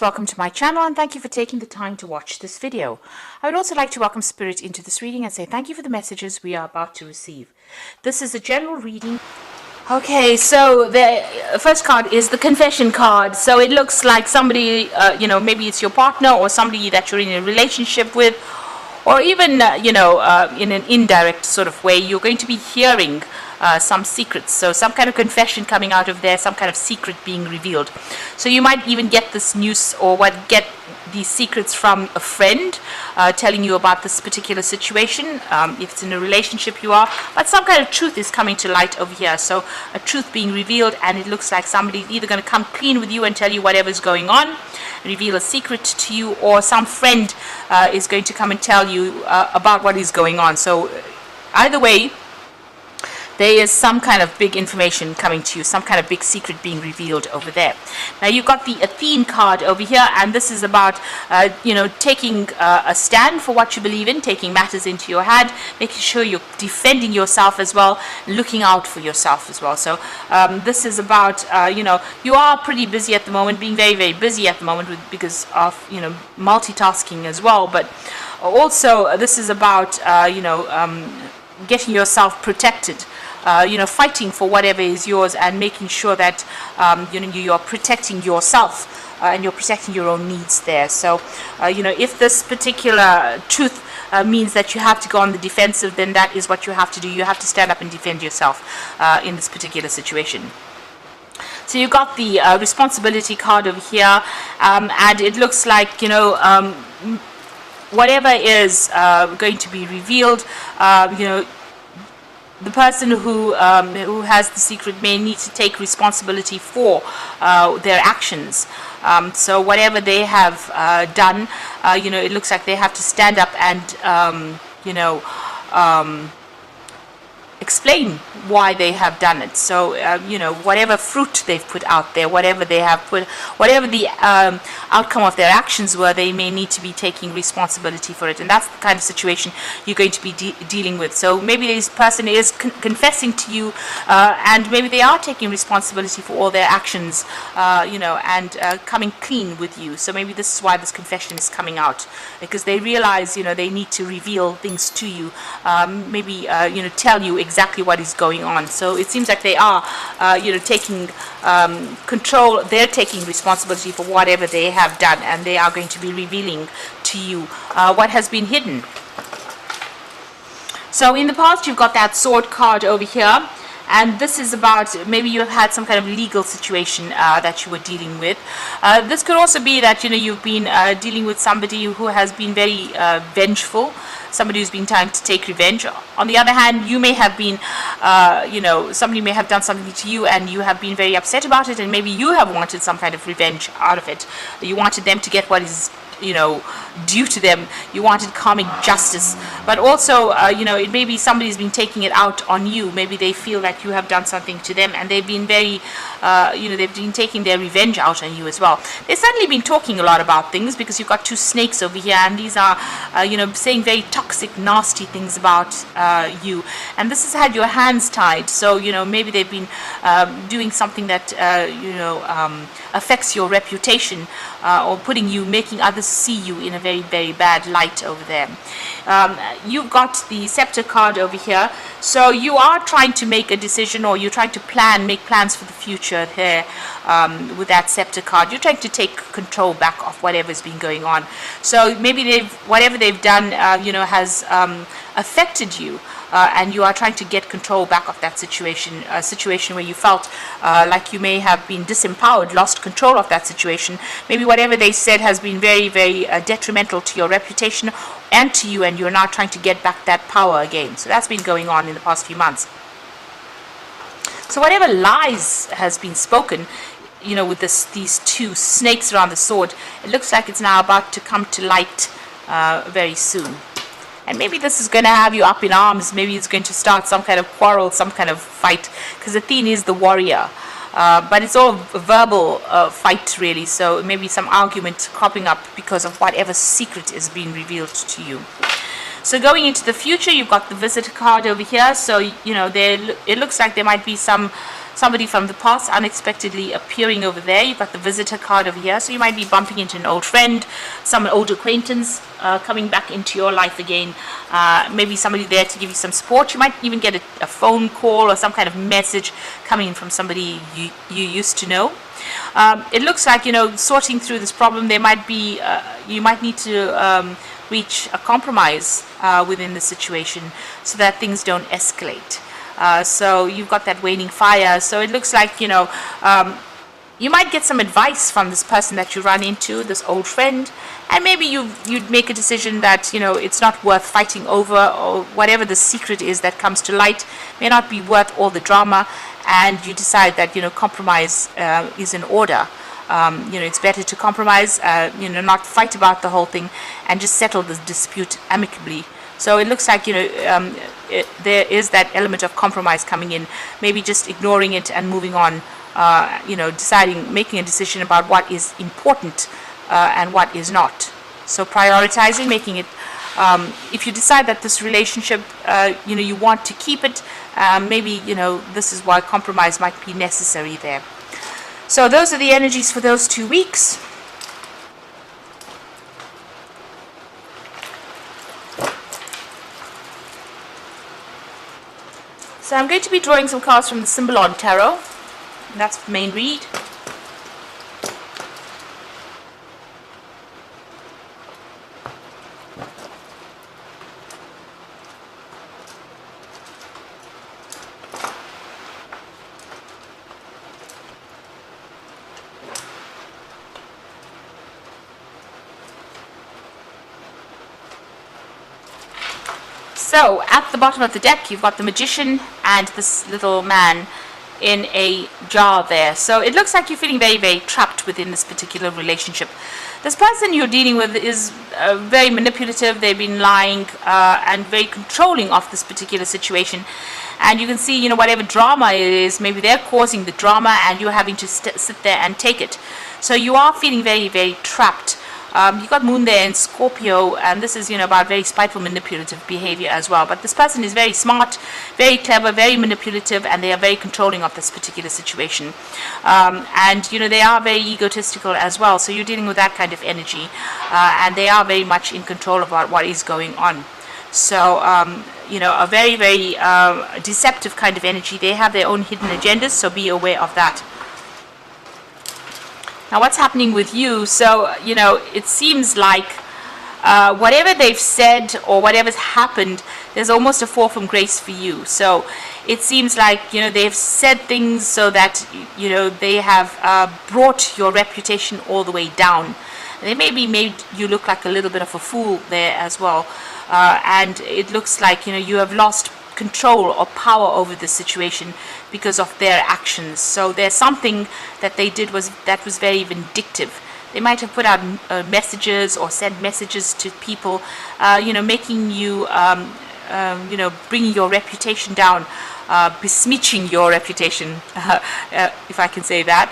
Welcome to my channel and thank you for taking the time to watch this video. I would also like to welcome Spirit into this reading and say thank you for the messages we are about to receive. This is a general reading. Okay, so the first card is the confession card. So it looks like somebody, maybe it's your partner or somebody that you're in a relationship with, or even, in an indirect sort of way, you're going to be hearing some secrets. So some kind of confession coming out of there, some kind of secret being revealed. So you might even get this news or get these secrets from a friend telling you about this particular situation, if it's in a relationship you are, but some kind of truth is coming to light over here. So a truth being revealed, and it looks like somebody's either going to come clean with you and tell you whatever's going on, reveal a secret to you, or some friend is going to come and tell you about what is going on. So either way, there is some kind of big information coming to you, some kind of big secret being revealed over there. Now you've got the Athene card over here, and this is about, taking a stand for what you believe in, taking matters into your hand, making sure you're defending yourself as well, looking out for yourself as well. So this is about, you are pretty busy at the moment, being very, very busy at the moment because of, multitasking as well. But also this is about, getting yourself protected. Fighting for whatever is yours and making sure that you're protecting yourself and you're protecting your own needs there. So if this particular truth means that you have to go on the defensive, then that is what you have to do. You have to stand up and defend yourself in this particular situation. So you got the responsibility card over here, and it looks like whatever is going to be revealed, the person who has the secret may need to take responsibility for their actions. So whatever they have done, it looks like they have to stand up and explain why they have done it. So whatever fruit they've put out there, whatever they have put, whatever the outcome of their actions were, they may need to be taking responsibility for it. And that's the kind of situation you're going to be dealing with. So maybe this person is confessing to you, and maybe they are taking responsibility for all their actions, and coming clean with you. So maybe this is why this confession is coming out, because they realize they need to reveal things to you, maybe tell you exactly what is going on. So it seems like they are taking control. They're taking responsibility for whatever they have done, and they are going to be revealing to you what has been hidden. So in the past, you've got that sword card over here, and this is about maybe you have had some kind of legal situation that you were dealing with. This could also be that you've been dealing with somebody who has been very vengeful, somebody who's been trying to take revenge. On the other hand, you may have been, somebody may have done something to you and you have been very upset about it, and maybe you have wanted some kind of revenge out of it. You wanted them to get what is due to them. You wanted karmic justice, but also it may be somebody's been taking it out on you. Maybe they feel that you have done something to them, and they've been very they've been taking their revenge out on you as well. They've certainly been talking a lot about things, because you've got two snakes over here, and these are saying very toxic, nasty things about you, and this has had your hands tied. So maybe they've been doing something that affects your reputation, or making others see you in a very, very bad light over there. You've got the scepter card over here, so you are trying to make a decision, or you're trying to make plans for the future there. With that scepter card, you're trying to take control back of whatever's been going on. So maybe whatever they've done has affected you, and you are trying to get control back of that situation, a situation where you felt like you may have been disempowered, lost control of that situation. Maybe whatever they said has been very, very detrimental to your reputation and to you, and you're now trying to get back that power again. So that's been going on in the past few months. So whatever lies has been spoken, with these two snakes around the sword, it looks like it's now about to come to light very soon. And maybe this is going to have you up in arms. Maybe it's going to start some kind of quarrel, some kind of fight, because Athene is the warrior. But it's all a verbal fight, really. So maybe some argument cropping up because of whatever secret is being revealed to you. So going into the future, you've got the visitor card over here. So, it looks like there might be some somebody from the past unexpectedly appearing over there. You've got the visitor card over here, so you might be bumping into an old friend, some old acquaintance coming back into your life again. Maybe somebody there to give you some support. You might even get a phone call or some kind of message coming in from somebody you used to know. It looks like, sorting through this problem, there might be, you might need to reach a compromise within the situation so that things don't escalate. So you've got that waning fire. So it looks like, you might get some advice from this person that you run into, this old friend, and maybe you'd make a decision that, it's not worth fighting over, or whatever the secret is that comes to light may not be worth all the drama, and you decide that, compromise is in order. It's better to compromise, not fight about the whole thing, and just settle the dispute amicably. So it looks like, there is that element of compromise coming in, maybe just ignoring it and moving on, making a decision about what is important and what is not. So prioritizing, making it, if you decide that this relationship, you want to keep it, maybe, this is why compromise might be necessary there. So those are the energies for those 2 weeks. So I'm going to be drawing some cards from the Symbolon Tarot. And that's the main read. So at the bottom of the deck, you've got the Magician and this little man in a jar there. So it looks like you're feeling very, very trapped within this particular relationship. This person you're dealing with is very manipulative. They've been lying and very controlling of this particular situation. And you can see, whatever drama it is, maybe they're causing the drama and you're having to sit there and take it. So you are feeling very, very trapped. You've got Moon there in Scorpio, and this is, about very spiteful, manipulative behavior as well. But this person is very smart, very clever, very manipulative, and they are very controlling of this particular situation. And, they are very egotistical as well. So you're dealing with that kind of energy, and they are very much in control about what is going on. So, a very, very deceptive kind of energy. They have their own hidden agendas, so be aware of that. Now, what's happening with you? So, it seems like whatever they've said or whatever's happened, there's almost a fall from grace for you. So it seems like, they've said things so that, they have brought your reputation all the way down. They maybe made you look like a little bit of a fool there as well. And it looks like, you have lost control or power over the situation because of their actions. So there's something that they did that was very vindictive. They might have put out messages or sent messages to people, making you, bringing your reputation down, besmirching your reputation, if I can say that.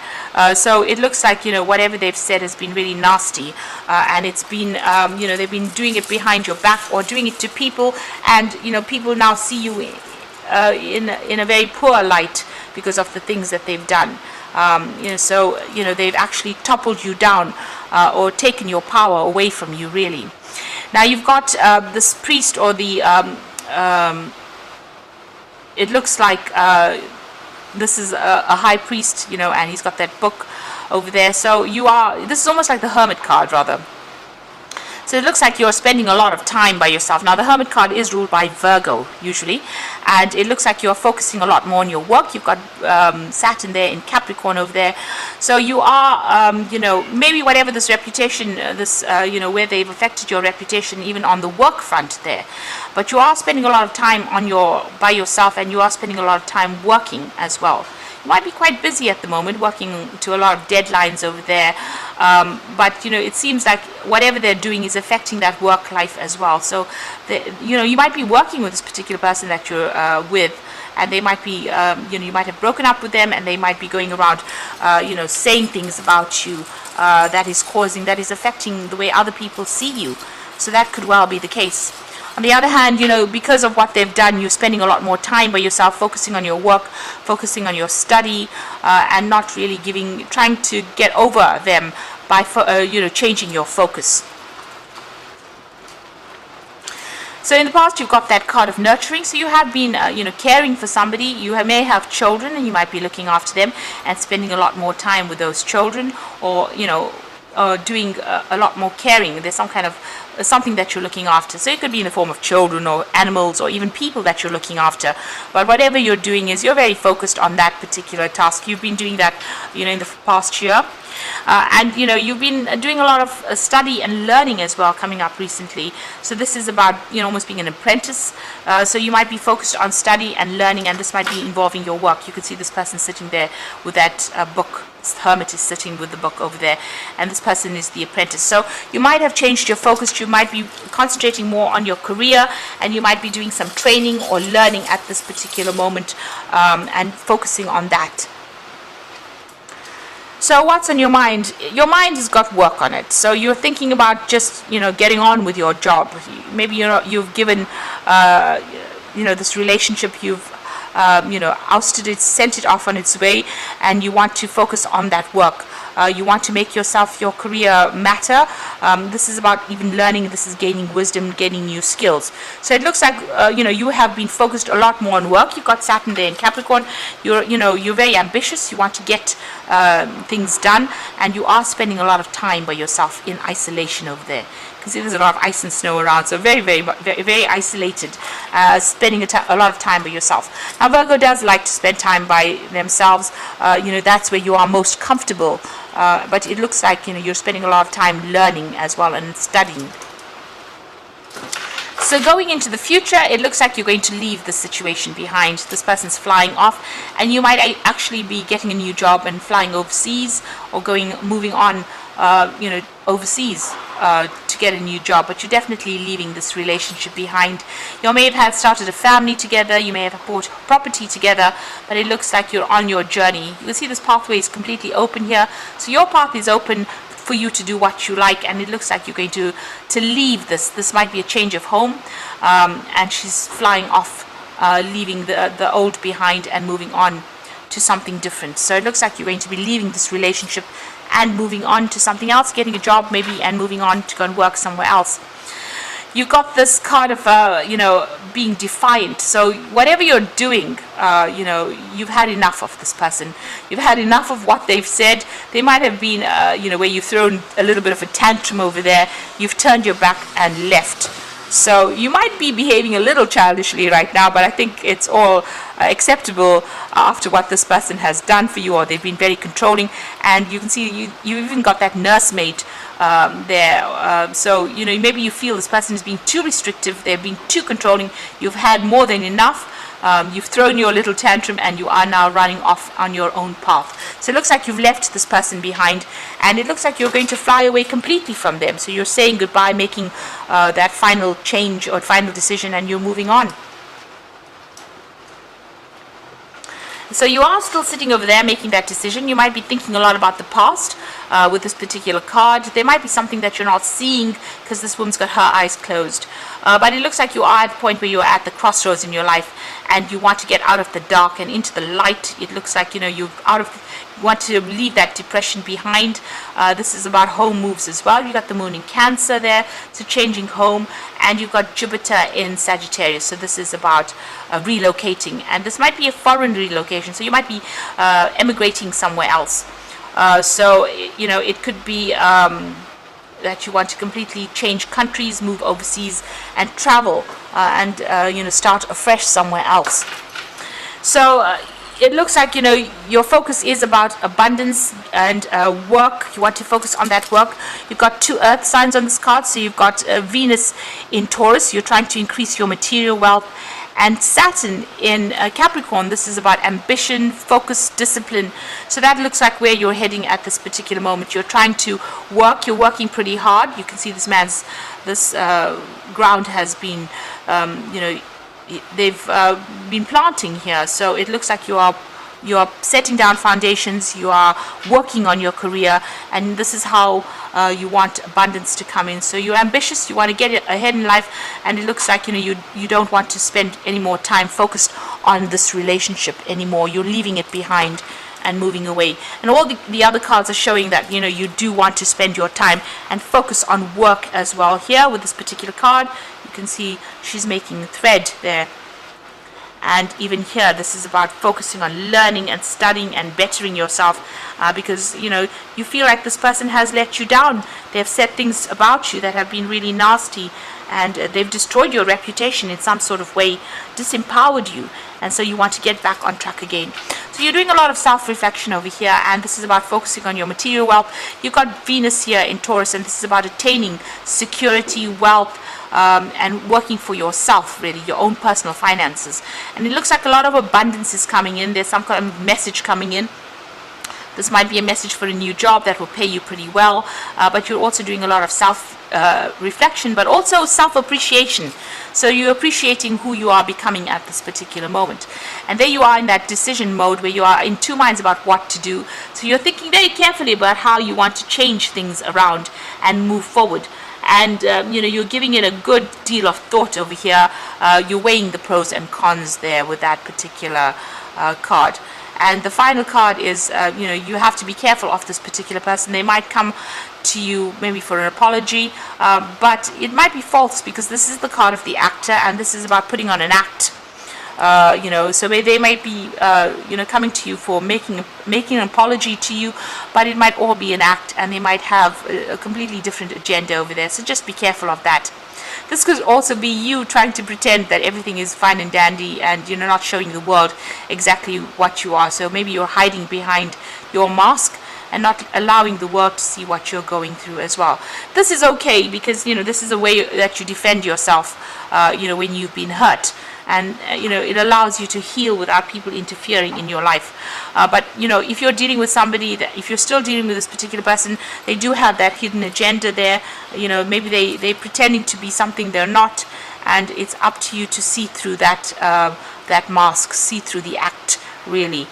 So it looks like, whatever they've said has been really nasty, and it's been, they've been doing it behind your back or doing it to people, and, people now see you in a very poor light because of the things that they've done. So, they've actually toppled you down or taken your power away from you, really. Now, you've got this priest or the... it looks like this is a high priest, and he's got that book over there. So this is almost like the Hermit card, rather. So it looks like you're spending a lot of time by yourself. Now, the Hermit card is ruled by Virgo, usually, and it looks like you're focusing a lot more on your work. You've got Saturn there in Capricorn over there. So you are, maybe whatever this reputation, where they've affected your reputation, even on the work front there. But you are spending a lot of time by yourself, and you are spending a lot of time working as well. You might be quite busy at the moment, working to a lot of deadlines over there. But, it seems like whatever they're doing is affecting that work life as well. So, you might be working with this particular person that you're with, and they might be, you might have broken up with them, and they might be going around, saying things about you that is affecting the way other people see you. So that could well be the case. On the other hand, because of what they've done, you're spending a lot more time by yourself, focusing on your work, focusing on your study, and not really trying to get over them by, changing your focus. So in the past, you've got that card of nurturing. So you have been, caring for somebody. You may have children, and you might be looking after them and spending a lot more time with those children, or doing a lot more caring. There's some kind of something that you're looking after. So it could be in the form of children or animals or even people that you're looking after. But whatever you're doing you're very focused on that particular task. You've been doing that, in the past year. And you've been doing a lot of study and learning as well coming up recently. So this is about almost being an apprentice. So you might be focused on study and learning, and this might be involving your work. You could see this person sitting there with that book. This hermit is sitting with the book over there, and this person is the apprentice. So you might have changed your focus. You might be concentrating more on your career, and you might be doing some training or learning at this particular moment, and focusing on that. So what's on your mind? Your mind has got work on it. So you're thinking about just, getting on with your job. Maybe, you've given, this relationship, you've, ousted it, sent it off on its way, and you want to focus on that work. You want to make your career matter. This is about even learning. This is gaining wisdom, gaining new skills. So it looks like you have been focused a lot more on work. You've got Saturn there in Capricorn. You're very ambitious. You want to get things done, and you are spending a lot of time by yourself in isolation over there. You can see there's a lot of ice and snow around, so very, very, very, very isolated, spending a lot of time by yourself. Now, Virgo does like to spend time by themselves. That's where you are most comfortable. But it looks like you're spending a lot of time learning as well and studying. So going into the future, it looks like you're going to leave this situation behind. This person's flying off, and you might actually be getting a new job and flying overseas, or moving on, overseas to get a new job. But you're definitely leaving this relationship behind. You may have started a family together. You may have bought property together, but it looks like you're on your journey. You can see this pathway is completely open here. So your path is open for you to do what you like, and it looks like you're going to leave this. This might be a change of home, and she's flying off, leaving the old behind and moving on to something different. So it looks like you're going to be leaving this relationship and moving on to something else, getting a job maybe, and moving on to go and work somewhere else. You got this card of being defiant. So whatever you're doing, you've had enough of this person. You've had enough of what they've said. They might have been where you've thrown a little bit of a tantrum over there. You've turned your back and left. So you might be behaving a little childishly right now, but I think it's all acceptable after what this person has done for you, or they've been very controlling. And you can see you even got that nursemaid there. So maybe you feel this person is being too restrictive. They're being too controlling. You've had more than enough. You've thrown your little tantrum, and you are now running off on your own path. So it looks like you've left this person behind, and it looks like you're going to fly away completely from them. So you're saying goodbye, making that final change or final decision, and you're moving on. So you are still sitting over there making that decision. You might be thinking a lot about the past with this particular card. There might be something that you're not seeing because this woman's got her eyes closed. But it looks like you are at the point where you're at the crossroads in your life, and you want to get out of the dark and into the light. It looks like you want to leave that depression behind. This is about home moves as well. You got the moon in Cancer there, so changing home, and you've got Jupiter in Sagittarius. So this is about relocating, and this might be a foreign relocation. So you might be emigrating somewhere else. So it could be that you want to completely change countries, move overseas, and travel, and start afresh somewhere else. So it looks like your focus is about abundance and work. You want to focus on that work. You've got 2 earth signs on this card. So you've got Venus in Taurus. You're trying to increase your material wealth, and Saturn in Capricorn. This is about ambition, focus, discipline. So that looks like where you're heading at this particular moment. You're trying to work. You're working pretty hard. You can see this ground has been they've been planting here, so it looks like you are you are setting down foundations, you are working on your career, and this is how you want abundance to come in. So you're ambitious, you want to get ahead in life, and it looks like you don't want to spend any more time focused on this relationship anymore. You're leaving it behind and moving away. And all the other cards are showing that you do want to spend your time and focus on work as well. Here with this particular card, you can see she's making thread there. And even here, this is about focusing on learning and studying and bettering yourself, because you feel like this person has let you down. They have said things about you that have been really nasty, and they've destroyed your reputation in some sort of way, disempowered you, and so you want to get back on track again. So you're doing a lot of self-reflection over here, and this is about focusing on your material wealth. You've got Venus here in Taurus, and this is about attaining security, wealth, and working for yourself, really, your own personal finances. And it looks like a lot of abundance is coming in. There's some kind of message coming in. This might be a message for a new job that will pay you pretty well, but you're also doing a lot of self-reflection, but also self-appreciation. So you're appreciating who you are becoming at this particular moment. And there you are in that decision mode where you are in two minds about what to do. So you're thinking very carefully about how you want to change things around and move forward. And you're giving it a good deal of thought over here. You're weighing the pros and cons there with that particular card. And the final card is, you have to be careful of this particular person. They might come to you maybe for an apology, but it might be false, because this is the card of the actor, and this is about putting on an act. So they might be, coming to you for making an apology to you, but it might all be an act, and they might have a completely different agenda over there. So just be careful of that. This could also be you trying to pretend that everything is fine and dandy, and you're not showing the world exactly what you are. So maybe you're hiding behind your mask and not allowing the world to see what you're going through as well. This is okay, because this is a way that you defend yourself when you've been hurt. And it allows you to heal without people interfering in your life. But if you're dealing with somebody, if you're still dealing with this particular person, they do have that hidden agenda there. Maybe they're pretending to be something they're not, and it's up to you to see through that mask, see through the act, really.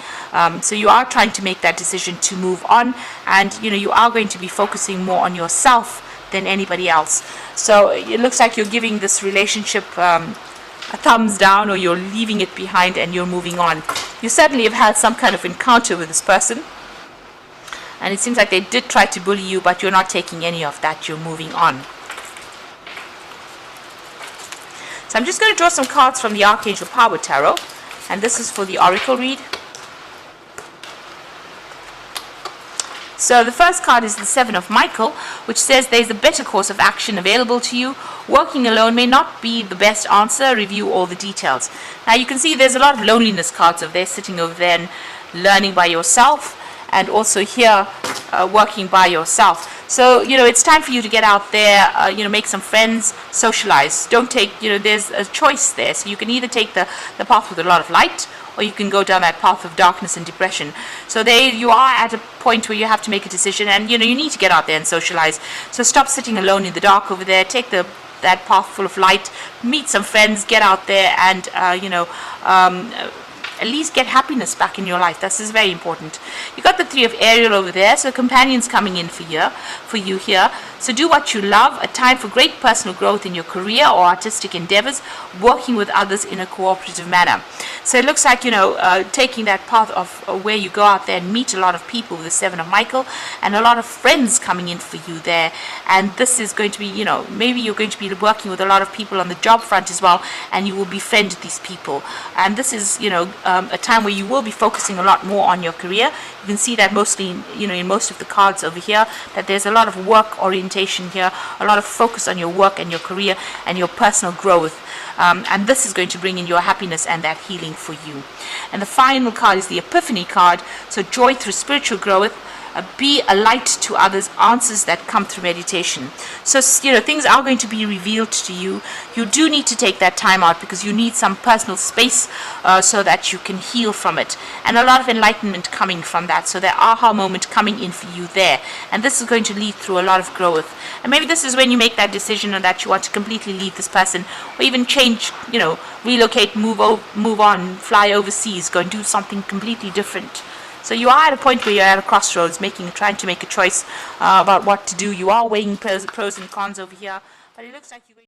So you are trying to make that decision to move on, and you are going to be focusing more on yourself than anybody else. So it looks like you're giving this relationship a thumbs down, or you're leaving it behind and you're moving on. You certainly have had some kind of encounter with this person, and it seems like they did try to bully you, but you're not taking any of that. You're moving on. So I'm just going to draw some cards from the Archangel Power Tarot, and this is for the Oracle read. So the first card is the Seven of Michael, which says there's a better course of action available to you. Working alone may not be the best answer. Review all the details. Now you can see there's a lot of loneliness cards over there, sitting over there and learning by yourself, and also here working by yourself. So it's time for you to get out there, make some friends, socialize. Don't take, there's a choice there. So you can either take the path with a lot of light, or you can go down that path of darkness and depression. So there you are at a point where you have to make a decision, and you need to get out there and socialize. So stop sitting alone in the dark over there. Take that path full of light, meet some friends, get out there, and at least get happiness back in your life. This is very important. You got the Three of Ariel over there, so companions coming in for you here. So do what you love. A time for great personal growth in your career or artistic endeavors, working with others in a cooperative manner. So it looks like taking that path of where you go out there and meet a lot of people with the Seven of Michael, and a lot of friends coming in for you there. And this is going to be, maybe you're going to be working with a lot of people on the job front as well, and you will befriend these people. And this is a time where you will be focusing a lot more on your career. You can see that mostly in most of the cards over here, that there's a lot of work orientation here, a lot of focus on your work and your career and your personal growth. And this is going to bring in your happiness and that healing for you. And the final card is the Epiphany card. So joy through spiritual growth, be a light to others, answers that come through meditation. So, things are going to be revealed to you. You do need to take that time out because you need some personal space so that you can heal from it. And a lot of enlightenment coming from that. So the aha moment coming in for you there. And this is going to lead through a lot of growth. And maybe this is when you make that decision that you want to completely leave this person, or even change, relocate, move on, fly overseas, go and do something completely different. So you are at a point where you're at a crossroads, trying to make a choice about what to do. You are weighing pros and cons over here, but it looks like you're going